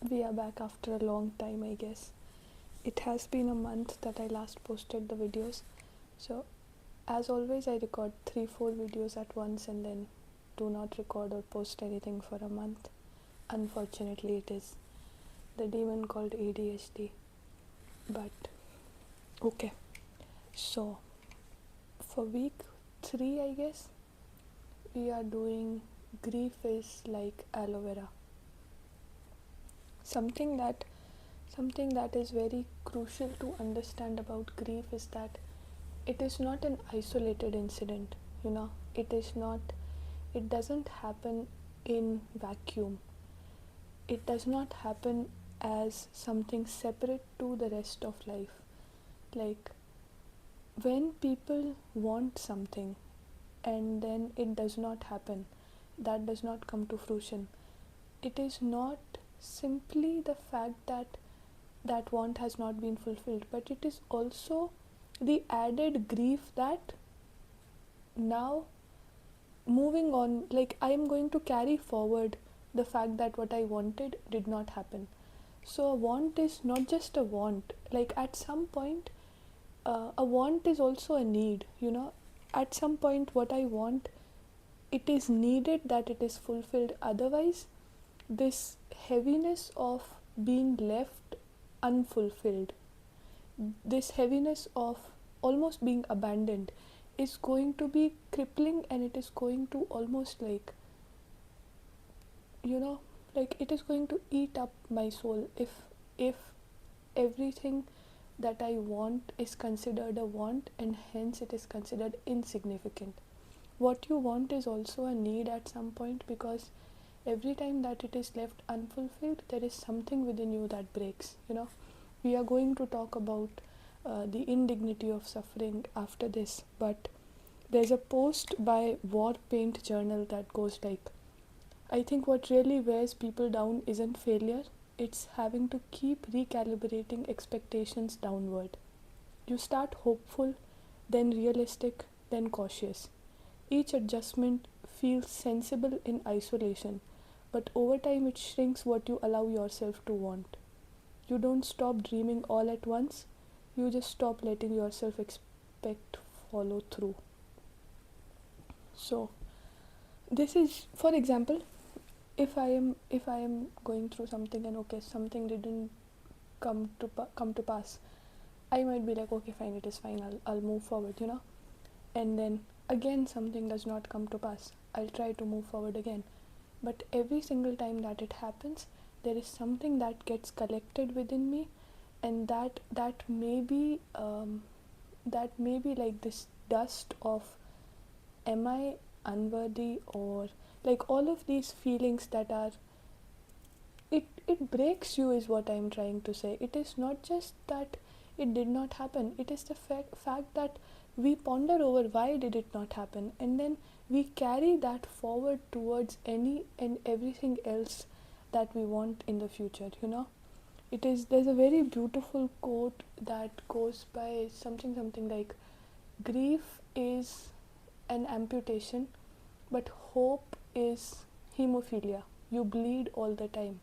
We are back after a long time, I guess. It has been a month that I last posted the videos. So, as always, I record 3-4 videos at once and then do not record or post anything for a month. Unfortunately, it is the demon called ADHD. But, okay. So, for week 3, I guess, we are doing grief is like aloe vera. Something that is very crucial to understand about grief is that it is not an isolated incident. It doesn't happen in vacuum. It does not happen as something separate to the rest of life. Like, when people want something and then it does not happen, that does not come to fruition, it is not simply the fact that want has not been fulfilled, but it is also the added grief that now moving on, like I am going to carry forward the fact that what I wanted did not happen. So a want is not just a want. Like at some point, a want is also a need. At some point, what I want, it is needed that it is fulfilled. Otherwise, this heaviness of being left unfulfilled, this heaviness of almost being abandoned, is going to be crippling, and it is going to almost like it is going to eat up my soul if everything that I want is considered a want, and hence it is considered insignificant. What you want is also a need at some point, because every time that it is left unfulfilled, there is something within you that breaks. We are going to talk about the indignity of suffering after this, but there's a post by War Paint Journal that goes like, I think what really wears people down isn't failure, it's having to keep recalibrating expectations downward. You start hopeful, then realistic, then cautious. Each adjustment feels sensible in isolation, but over time it shrinks what you allow yourself to want. You don't stop dreaming all at once, you just stop letting yourself expect follow through. So, this is, for example, if I am going through something and okay, something didn't come to pass, I might be like, okay, fine, it is fine, I'll move forward, and then again something does not come to pass, I'll try to move forward again. But every single time that it happens, there is something that gets collected within me, and that may be like this dust of, am I unworthy, or like all of these feelings that are, it breaks you, is what I'm trying to say. It is not just that it did not happen, it is the fact that we ponder over why did it not happen, and then we carry that forward towards any and everything else that we want in the future. There's a very beautiful quote that goes by something like, grief is an amputation, but hope is hemophilia. You bleed all the time.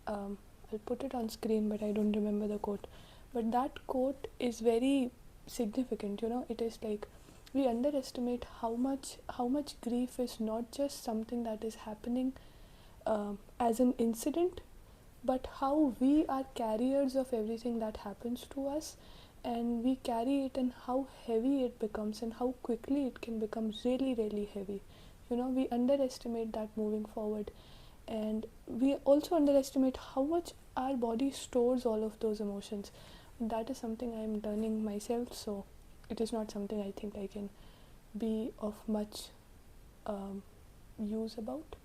I'll put it on screen, but I don't remember the quote. But that quote is very significant. It is like, we underestimate how much grief is not just something that is happening as an incident, but how we are carriers of everything that happens to us, and we carry it, and how heavy it becomes, and how quickly it can become really, really heavy. We underestimate that moving forward, and we also underestimate how much our body stores all of those emotions. That is something I am learning myself, so it is not something I think I can be of much use about.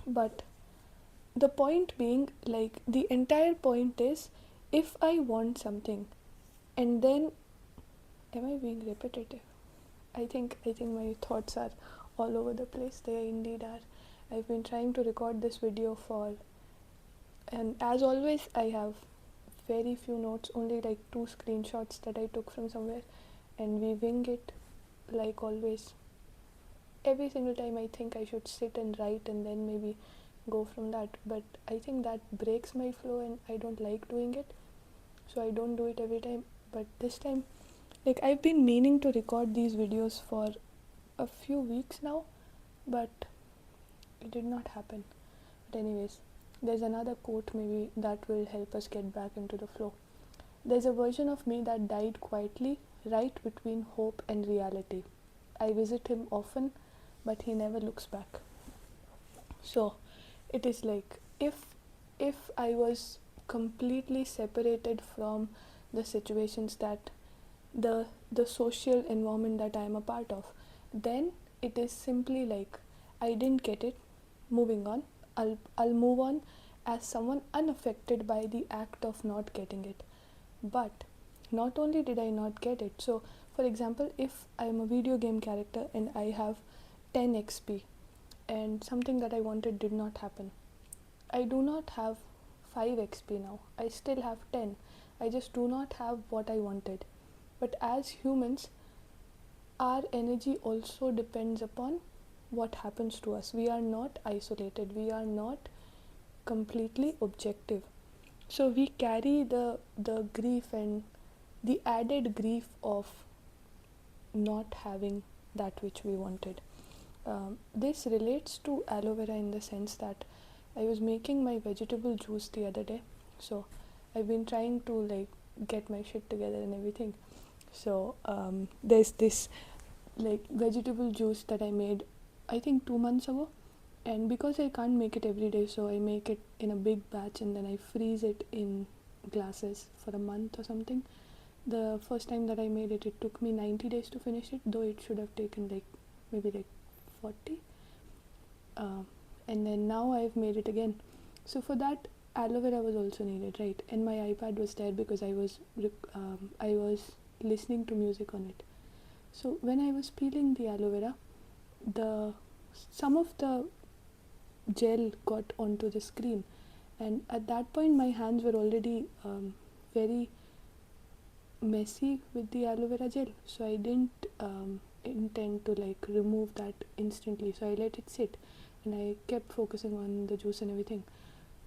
But the point being, like, the entire point is, if I want something and then, am I being repetitive? I think my thoughts are all over the place. They indeed are. I've been trying to record this video and as always, I have very few notes, only like 2 screenshots that I took from somewhere, and we wing it like always. Every single time I think I should sit and write, and then maybe go from that, but I think that breaks my flow and I don't like doing it, so I don't do it every time. But this time, like, I've been meaning to record these videos for a few weeks now, but it did not happen. But anyways, there's another quote maybe that will help us get back into the flow. There's a version of me that died quietly, right between hope and reality. I visit him often, but he never looks back. So it is like, if I was completely separated from the situations that the social environment that I am a part of, then it is simply like, I didn't get it, moving on. I'll move on as someone unaffected by the act of not getting it. But not only did I not get it, so for example, if I am a video game character and I have 10 XP and something that I wanted did not happen, I do not have 5 XP now. I still have 10. I just do not have what I wanted. But as humans, our energy also depends upon what happens to us. We are not isolated. We are not completely objective. So we carry the grief and the added grief of not having that which we wanted. This relates to aloe vera in the sense that I was making my vegetable juice the other day. So I've been trying to like get my shit together and everything. So there's this like vegetable juice that I made, I think 2 months ago. And because I can't make it every day, so I make it in a big batch and then I freeze it in glasses for a month or something. The first time that I made it, it took me 90 days to finish it, though it should have taken like maybe like 40. And then now I've made it again. So for that, aloe vera was also needed, right? And my iPad was there because I was listening to music on it. So when I was peeling the aloe vera, some of the gel got onto the screen, and at that point my hands were already very messy with the aloe vera gel, so I didn't intend to like remove that instantly, so I let it sit and I kept focusing on the juice and everything.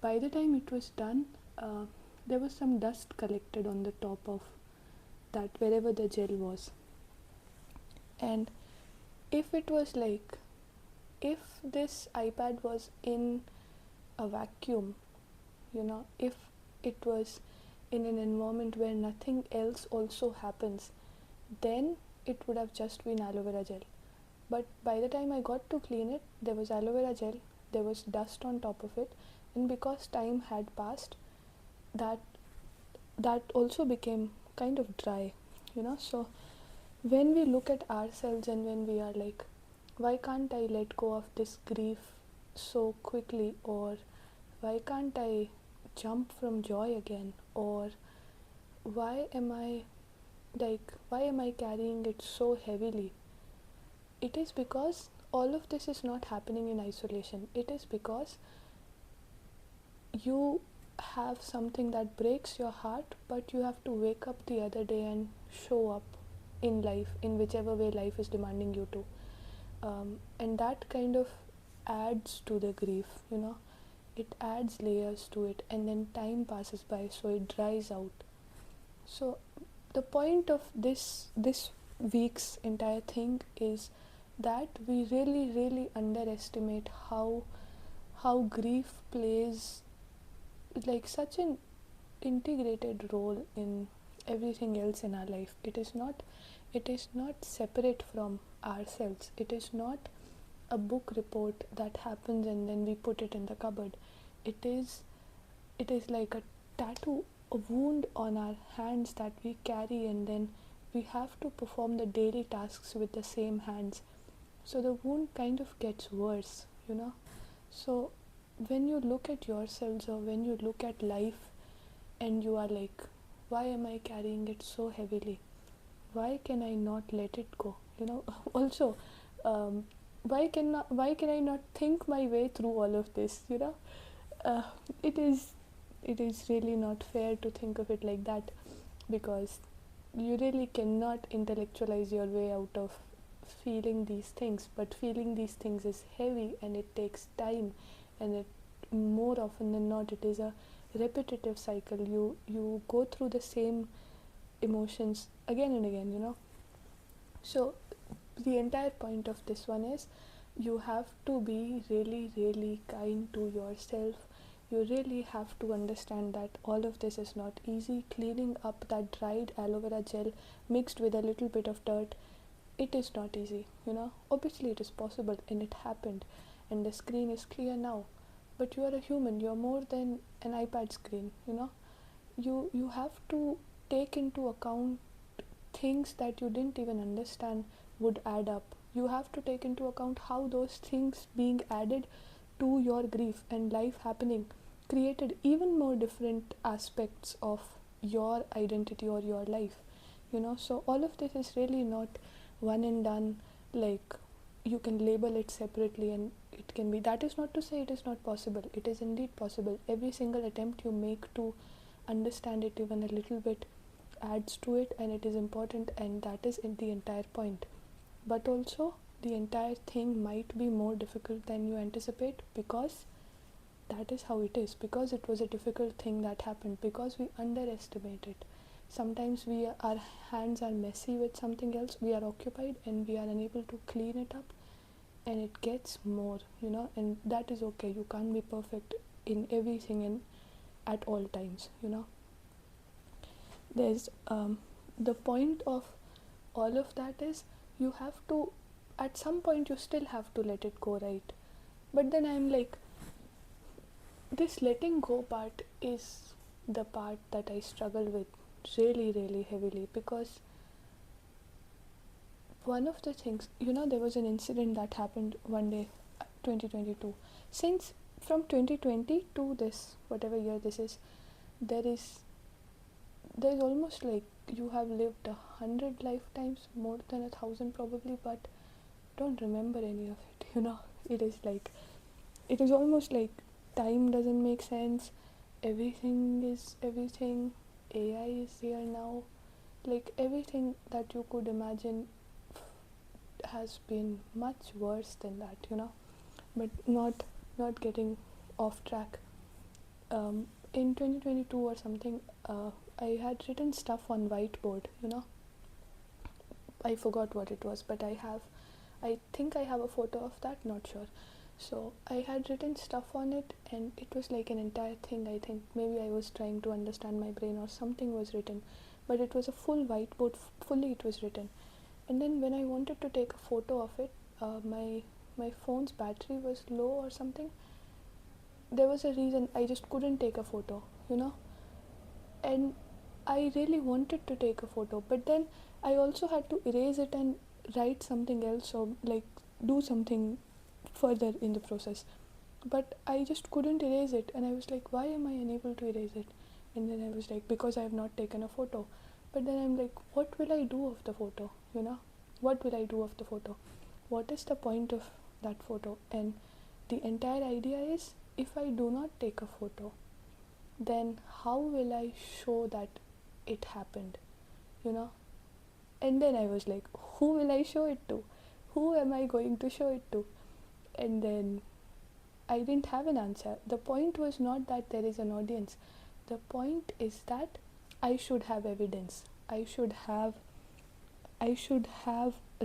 By the time it was done, there was some dust collected on the top of that, wherever the gel was. And if it was like, if this iPad was in a vacuum, if it was in an environment where nothing else also happens, then it would have just been aloe vera gel. But by the time I got to clean it, there was aloe vera gel, there was dust on top of it, and because time had passed, that also became kind of dry, So when we look at ourselves and when we are like, why can't I let go of this grief so quickly, or why can't I jump from joy again, or why am I carrying it so heavily? It is because all of this is not happening in isolation. It is because you have something that breaks your heart, but you have to wake up the other day and show up in life in whichever way life is demanding you to. And that kind of adds to the grief, it adds layers to it, and then time passes by, so it dries out. So the point of this week's entire thing is that we really, really underestimate how grief plays like such an integrated role in everything else in our life. It is not separate from ourselves. It is not a book report that happens and then we put it in the cupboard. It is like a tattoo, a wound on our hands that we carry, and then we have to perform the daily tasks with the same hands. So the wound kind of gets worse, So when you look at yourselves, or when you look at life and you are like, why am I carrying it so heavily? Why can I not let it go? Also, why can I not think my way through all of this? It is really not fair to think of it like that, because you really cannot intellectualize your way out of feeling these things. But feeling these things is heavy, and it takes time, and more often than not it is a repetitive cycle. You go through the same emotions again and again, so the entire point of this one is you have to be really, really kind to yourself. You really have to understand that all of this is not easy. Cleaning up that dried aloe vera gel mixed with a little bit of dirt, it is not easy, obviously it is possible and it happened, and the screen is clear now, but you are a human, you are more than an iPad screen. You have to take into account things that you didn't even understand would add up. You have to take into account how those things being added to your grief and life happening created even more different aspects of your identity or your life. So all of this is really not one and done, like you can label it separately and it can be. That is not to say it is not possible. It is indeed possible. Every single attempt you make to understand it even a little bit adds to it, and it is important, and that is in the entire point. But also the entire thing might be more difficult than you anticipate, because that is how it is, because it was a difficult thing that happened, because we underestimate it. Sometimes our hands are messy with something else, we are occupied and we are unable to clean it up, and it gets more, and that is okay. You can't be perfect in everything and at all times. There's the point of all of that is you have to, at some point you still have to let it go, right? But then I'm like, this letting go part is the part that I struggle with really, really heavily, because one of the things, there was an incident that happened one day, 2022. Since from 2020 to this, whatever year this is, there's almost like you have lived 100 lifetimes, more than 1,000 probably, but don't remember any of it. It is like, it is almost like time doesn't make sense. Everything is everything. AI is here now. Like everything that you could imagine has been much worse than that, but not getting off track. In 2022 or something, I had written stuff on whiteboard. I forgot what it was, but I think I have a photo of that, not sure. So I had written stuff on it, and it was like an entire thing. I think maybe I was trying to understand my brain or something was written, but it was a full whiteboard, fully it was written. And then when I wanted to take a photo of it, my phone's battery was low or something. There was a reason I just couldn't take a photo, and I really wanted to take a photo, but then I also had to erase it and write something else, or like do something further in the process. But I just couldn't erase it, and I was like, why am I unable to erase it? And then I was like, because I have not taken a photo. But then I'm like, what will I do of the photo? What will I do of the photo? What is the point of that photo? And the entire idea is, if I do not take a photo, then how will I show that it happened? And then I was like, who will I show it to? Who am I going to show it to? And then I didn't have an answer. The point was not that there is an audience. The point is that I should have evidence. I should have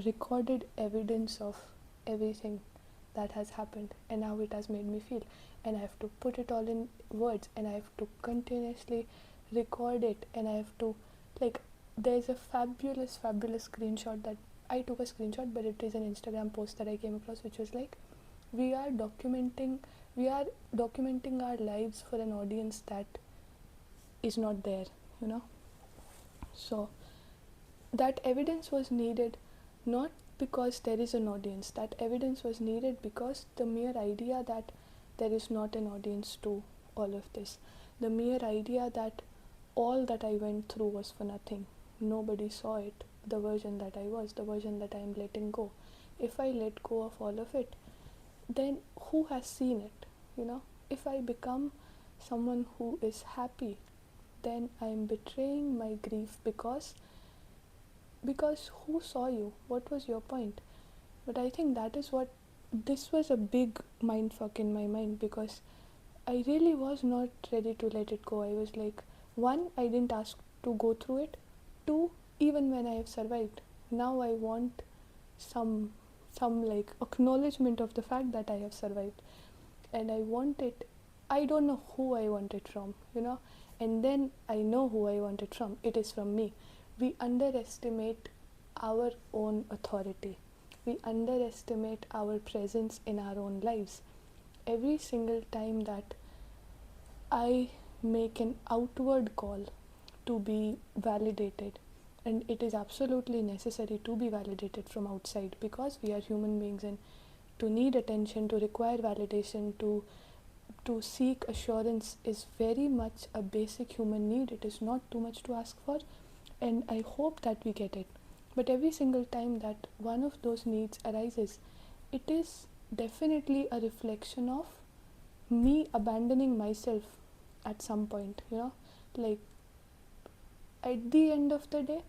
recorded evidence of everything that has happened and how it has made me feel. And I have to put it all in words, and I have to continuously record it, and I have to, like, there's a fabulous screenshot that I took a screenshot, but it is an Instagram post that I came across, which was like, we are documenting our lives for an audience that is not there. So that evidence was needed, not because there is an audience. That evidence was needed because the mere idea that there is not an audience to all of this, the mere idea that all that I went through was for nothing, nobody saw it, the version that I was, the version that I am letting go. If I let go of all of it, then who has seen it? If I become someone who is happy, then I am betraying my grief, because who saw you? What was your point? But I think that is what, this was a big mindfuck in my mind, because I really was not ready to let it go. I was like, one, I didn't ask to go through it. Two, even when I have survived, now I want some like acknowledgement of the fact that I have survived. And I want it, I don't know who I want it from, and then I know who I want it from. It is from me. We underestimate our own authority. We underestimate our presence in our own lives. Every single time that I make an outward call to be validated, and it is absolutely necessary to be validated from outside, because we are human beings, and to need attention, to require validation, to seek assurance is very much a basic human need. It is not too much to ask for, and I hope that we get it. But every single time that one of those needs arises, it is definitely a reflection of me abandoning myself at some point, like at the end of the day,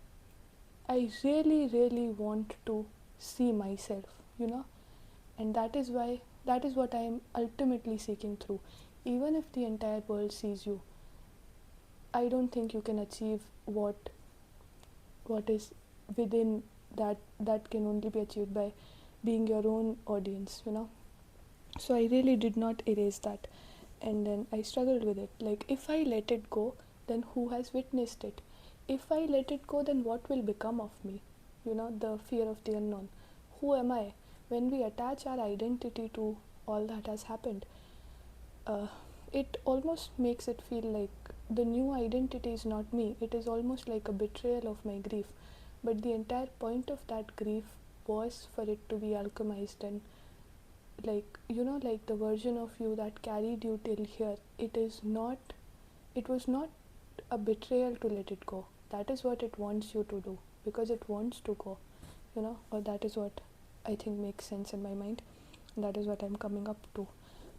I really, really want to see myself, and that is what I am ultimately seeking through. Even if the entire world sees you, I don't think you can achieve what is within that can only be achieved by being your own audience, So I really did not erase that, and then I struggled with it. Like, if I let it go, then who has witnessed it? If I let it go, then what will become of me? The fear of the unknown. Who am I? When we attach our identity to all that has happened, it almost makes it feel like the new identity is not me. It is almost like a betrayal of my grief. But the entire point of that grief was for it to be alchemized, and like the version of you that carried you till here, it was not a betrayal to let it go. That is what it wants you to do, because it wants to go, or that is what I think makes sense in my mind. That is what I'm coming up to.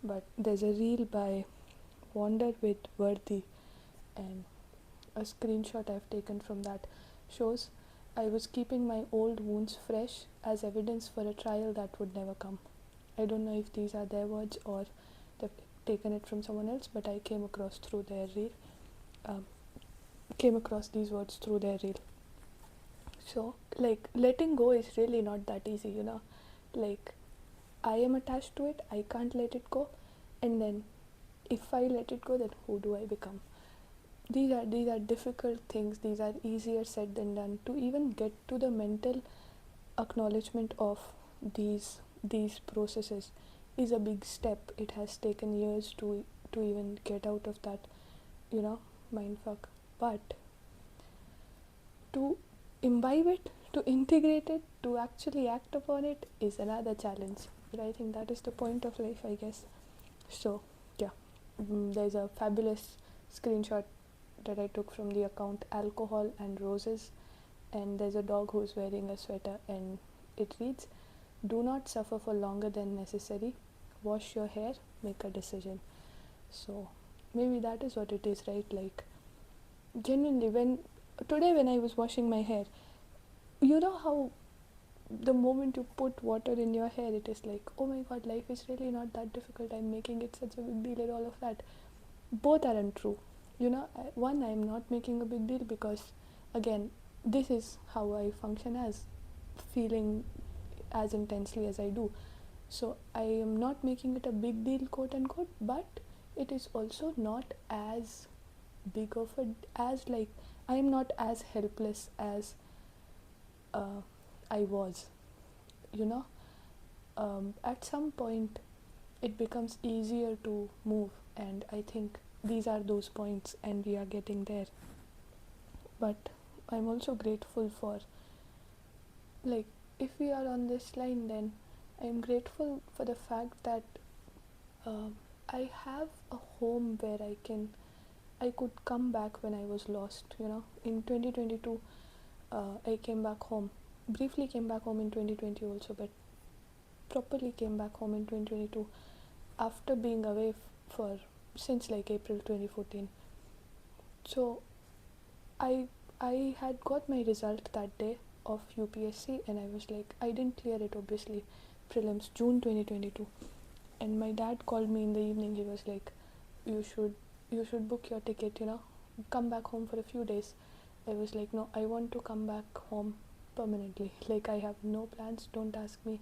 But there's a reel by Wander with Worthy, and a screenshot I've taken from that shows I was keeping my old wounds fresh as evidence for a trial that would never come. I don't know if these are their words or they've taken it from someone else, but I came across these words through their reel. So, like, letting go is really not that easy, Like, I am attached to it, I can't let it go, and then if I let it go, then who do I become? These are difficult things. These are easier said than done. To even get to the mental acknowledgement of these processes is a big step. It has taken years to even get out of that, mindfuck. But to imbibe it, to integrate it, to actually act upon it is another challenge. But I think that is the point of life, I guess. So, yeah, there's a fabulous screenshot that I took from the account Alcohol and Roses, and there's a dog who's wearing a sweater, and it reads, "Do not suffer for longer than necessary. Wash your hair, make a decision." So maybe that is what it is, right? Like, genuinely, when I was washing my hair, you know how the moment you put water in your hair, it is like, oh my god, life is really not that difficult, I'm making it such a big deal and all of that. Both are untrue. One, I'm not making a big deal because, again, this is how I function, as feeling as intensely as I do. So I am not making it a big deal, quote unquote, but it is also not as big of as, like, I am not as helpless as I was, at some point it becomes easier to move, and I think these are those points, and we are getting there. But I'm also grateful for, like, if we are on this line, then I'm grateful for the fact that I have a home where I could come back when I was lost. In 2022, I came back home. Briefly came back home in 2020 also, but properly came back home in 2022 after being away for since like April 2014. So I had got my result that day of UPSC, and I was like, I didn't clear it, obviously, prelims, June 2022. And my dad called me in the evening. He was like, you should book your ticket, come back home for a few days. I was like, no, I want to come back home permanently. Like, I have no plans, don't ask me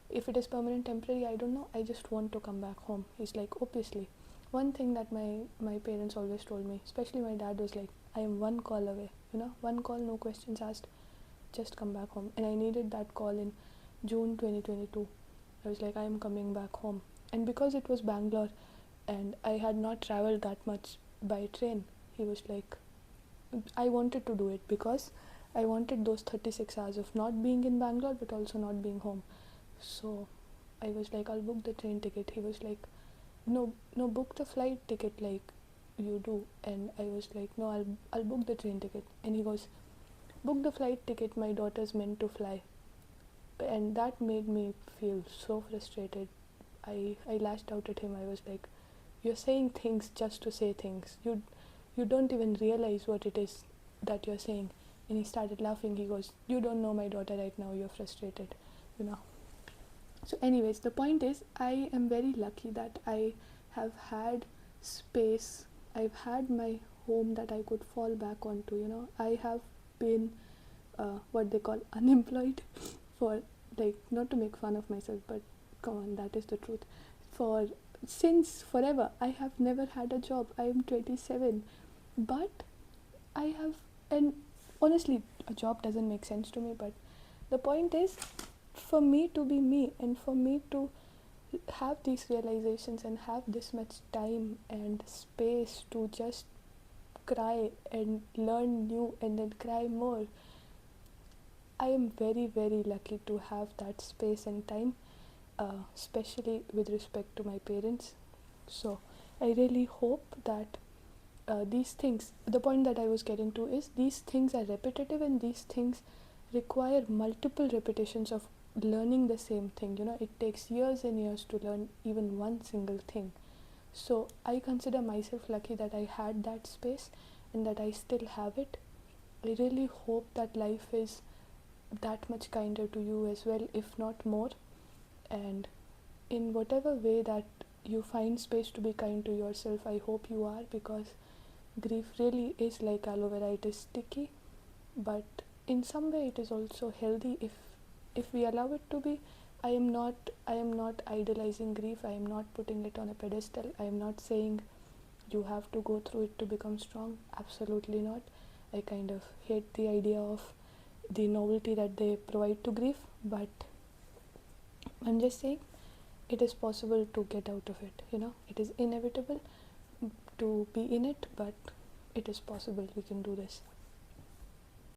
if it is permanent, temporary, I don't know, I just want to come back home. He's like, obviously. One thing that my parents always told me, especially my dad, was like, I am one call away, one call, no questions asked, just come back home. And I needed that call in June 2022. I was like, I am coming back home. And because it was Bangalore and I had not traveled that much by train, he was like, I wanted to do it because I wanted those 36 hours of not being in Bangalore but also not being home. So I was like, I'll book the train ticket. He was like, no, book the flight ticket like you do. And I was like, no, I'll book the train ticket. And he goes, book the flight ticket, my daughter's meant to fly. And that made me feel so frustrated. I lashed out at him. I was like, you're saying things just to say things. You don't even realize what it is that you're saying. And he started laughing. He goes, you don't know my daughter right now, you're frustrated, So anyways, the point is, I am very lucky that I have had space. I've had my home that I could fall back onto. I have been what they call unemployed for, like, not to make fun of myself, but come on, that is the truth. Since forever, I have never had a job. I am 27, but I have, and honestly, a job doesn't make sense to me, but the point is, for me to be me and for me to have these realizations and have this much time and space to just cry and learn new and then cry more, I am very, very lucky to have that space and time, especially with respect to my parents. So I really hope that these things, the point that I was getting to is, these things are repetitive and these things require multiple repetitions of learning the same thing. It takes years and years to learn even one single thing. So I consider myself lucky that I had that space and that I still have it. I really hope that life is that much kinder to you as well, if not more. And in whatever way that you find space to be kind to yourself, I hope you are, because grief really is like aloe vera. It is sticky, but in some way it is also healthy if we allow it to be. I am not idolizing grief. I am not putting it on a pedestal. I am not saying you have to go through it to become strong. Absolutely not. I kind of hate the idea of the novelty that they provide to grief, but I'm just saying it is possible to get out of it. It is inevitable to be in it, but it is possible. We can do this.